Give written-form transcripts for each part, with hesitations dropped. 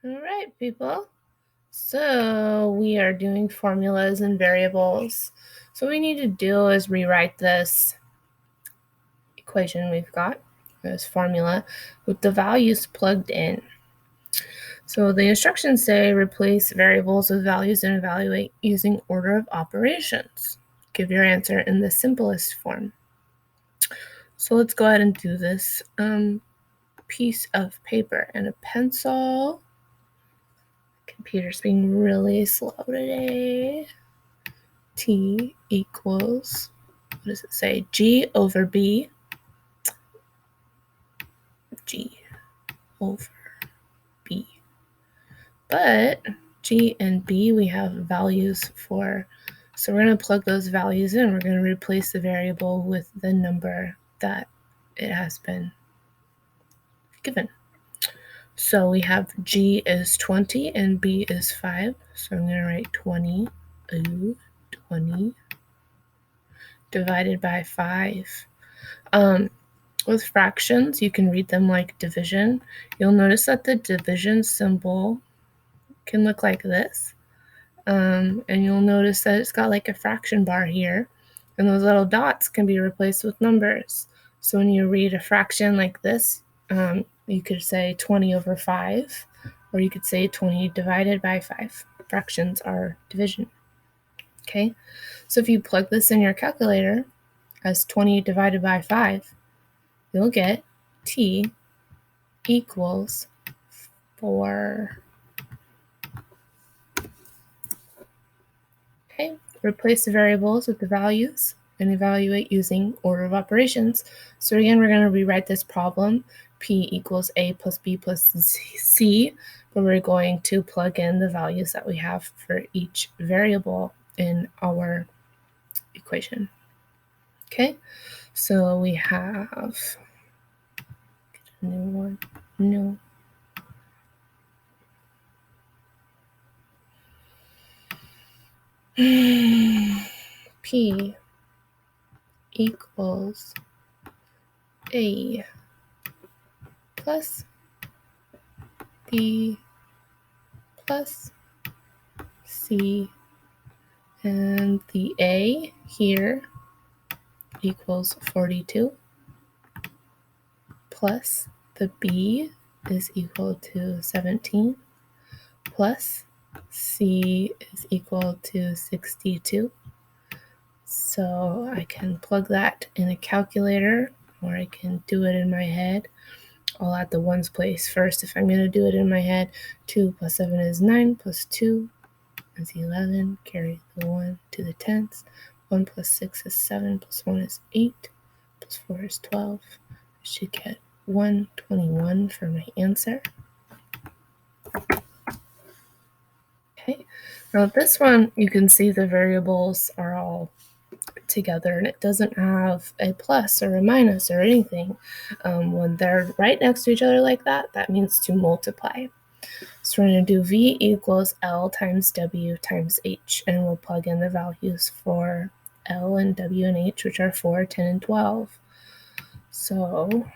All right, people. So we are doing formulas and variables. So what we need to do is rewrite this equation we've got, this formula, with the values plugged in. So the instructions say replace variables with values and evaluate using order of operations. Give your answer in the simplest form. So let's go ahead and do this. Piece of paper and a pencil. Computer's being really slow today. T equals, what does it say? G over B. G over B. But G and B we have values for, so we're going to plug those values in. We're going to replace the variable with the number that it has been given. So we have G is 20 and B is 5. So I'm going to write 20 divided by 5. With fractions, you can read them like division. You'll notice that the division symbol can look like this. And you'll notice that it's got like a fraction bar here. And those little dots can be replaced with numbers. So when you read a fraction like this, you could say 20 over 5, or you could say 20 divided by 5. Fractions are division. Okay, so if you plug this in your calculator as 20 divided by 5, you'll get T equals 4. Okay, replace the variables with the values and evaluate using order of operations. So again, we're going to rewrite this problem. P equals A plus B plus C, but we're going to plug in the values that we have for each variable in our equation. Okay, so we have, get a new one, no. P equals A plus B plus C, and the A here equals 42, plus the B is equal to 17, plus C is equal to 62. So I can plug that in a calculator, or I can do it in my head. I'll add the ones place first if I'm going to do it in my head. 2 plus 7 is 9, plus 2 is 11. Carry the 1 to the tenths. 1 plus 6 is 7, plus 1 is 8, plus 4 is 12. I should get 121 for my answer. Okay, now this one, you can see the variables are all together and it doesn't have a plus or a minus or anything. When they're right next to each other like that, that means to multiply. So we're going to do V equals L times W times H, and we'll plug in the values for L and W and H, which are 4, 10, and 12. So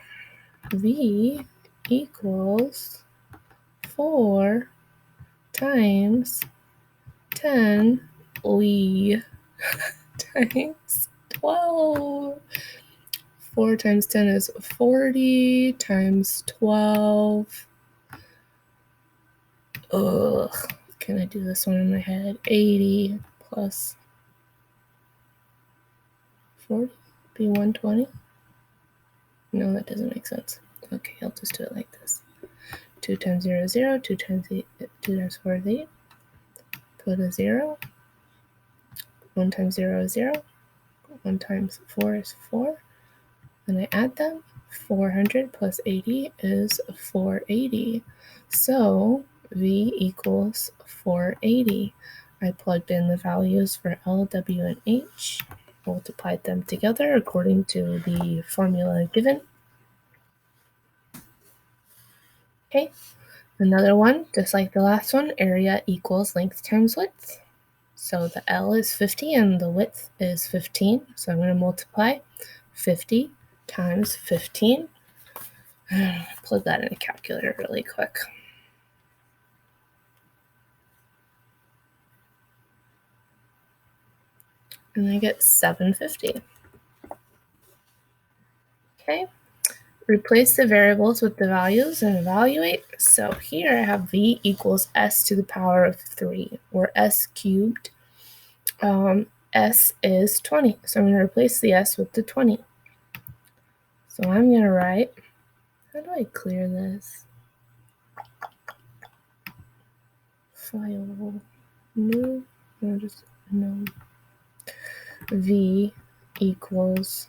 V equals 4 times 10 times 12. 4 times 10 is 40 times 12. Ugh, can I do this one in my head? 80 plus 40 be 120? No, that doesn't make sense. Okay, I'll just do it like this. 2 times 0 is 0, 2 times 8, 2 times 4 is 8. Put a 0. 1 times 0 is 0. 1 times 4 is 4. Then I add them. 400 plus 80 is 480. So V equals 480. I plugged in the values for L, W, and H, multiplied them together according to the formula given. Okay, another one, just like the last one, area equals length times width. So the L is 50 and the width is 15. So I'm going to multiply 50 times 15. Plug that in a calculator really quick. and I get 750. Okay, replace the variables with the values and evaluate. So here I have v equals s to the power of 3, or s cubed. S is 20, so I'm going to replace the s with the 20. So I'm going to write, how do I clear this? File, new, no, just no. V equals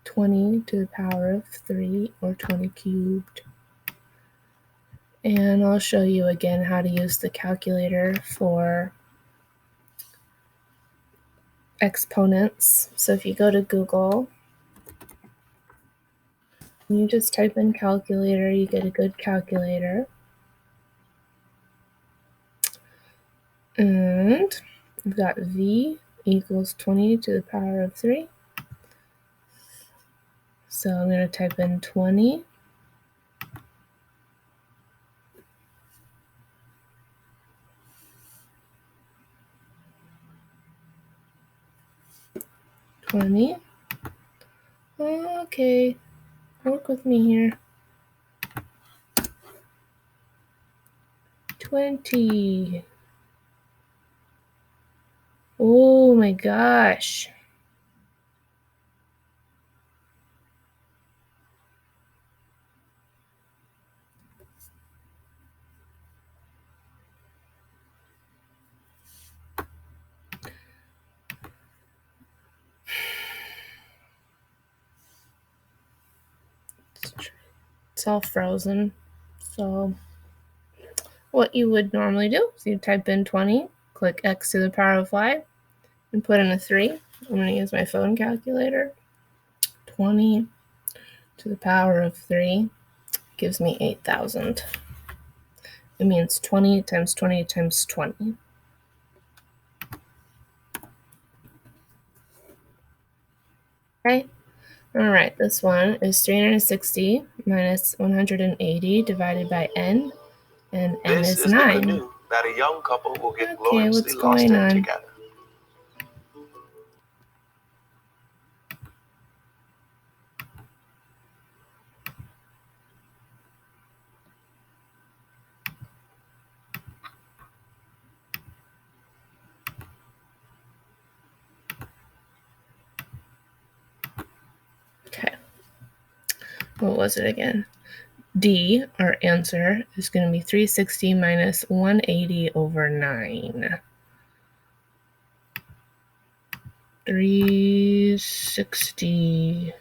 20 to the power of 3, or 20 cubed. And I'll show you again how to use the calculator for exponents. So if you go to Google, you just type in calculator, you get a good calculator. And we've got V equals 20 to the power of 3. So I'm going to type in 20. Okay, work with me here. 20. Oh my gosh. It's all frozen. So what you would normally do is you type in 20, click x to the power of 5, and put in a 3. I'm going to use my phone calculator. 20 to the power of 3 gives me 8,000. It means 20 times 20 times 20. Okay. All right, this one is 360 minus 180 divided by n, and n This is is 9. the canoe that a young couple will get Okay, gloriously what's lost going in on? together. Okay, what was it again? D, our answer, is going to be 360 minus 180 over 9. 360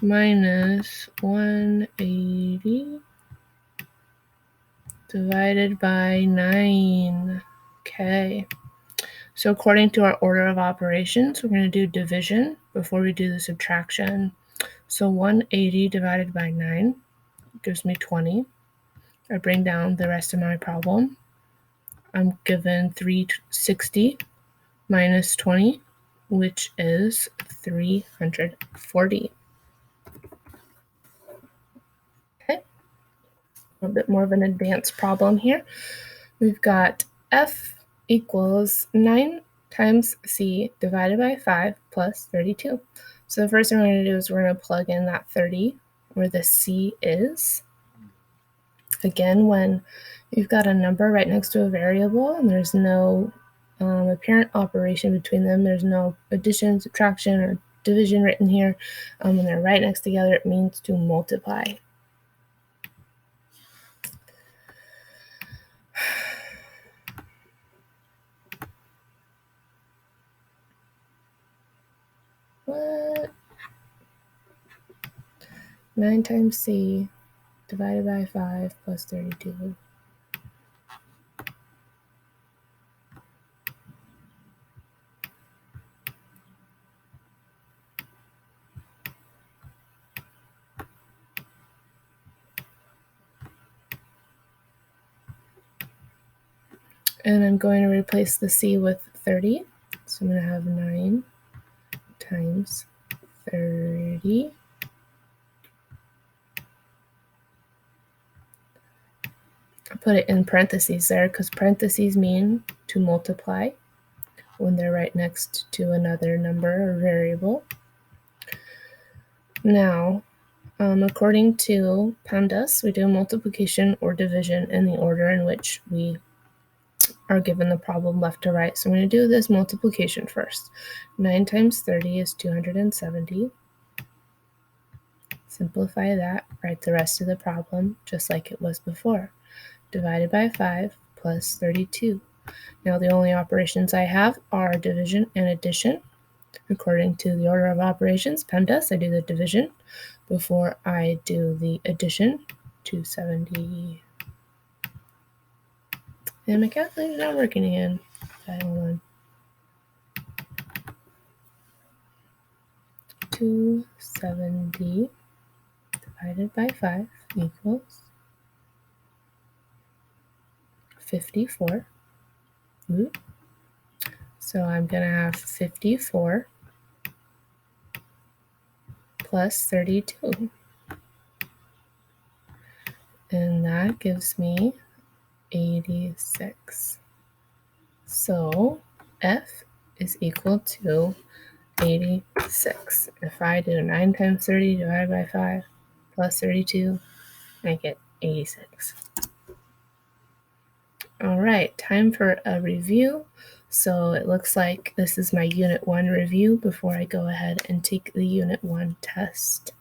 minus 180 divided by 9. Okay. So according to our order of operations, we're going to do division before we do the subtraction. So 180 divided by 9 gives me 20. I bring down the rest of my problem. I'm given 360 minus 20, which is 340. Okay, a bit more of an advanced problem here. We've got F equals 9 times C divided by 5 plus 32. So the first thing we're going to do is we're going to plug in that 30 where the C is. Again, when you've got a number right next to a variable and there's no apparent operation between them, there's no addition, subtraction, or division written here, when they're right next together, it means to multiply. What? 9 times C divided by 5 plus 32. And I'm going to replace the C with 30. So I'm going to have 9 times 30. I put it in parentheses there because parentheses mean to multiply. when they're right next to another number or variable. Now, according to PEMDAS, we do multiplication or division in the order in which we are given the problem left to right. So I'm going to do this multiplication first. 9 times 30 is 270. Simplify that, write the rest of the problem just like it was before. Divided by 5 plus 32. Now the only operations I have are division and addition. According to the order of operations, PEMDAS, I do the division before I do the addition. 270. And my calculator's not working again. Hold on. 270 divided by 5 equals 54. Ooh. So I'm going to have 54 plus 32. And that gives me 86. So F is equal to 86. If I do 9 times 30 divided by 5 plus 32, I get 86. All right, time for a review. So it looks like this is my Unit 1 review before I go ahead and take the Unit 1 test.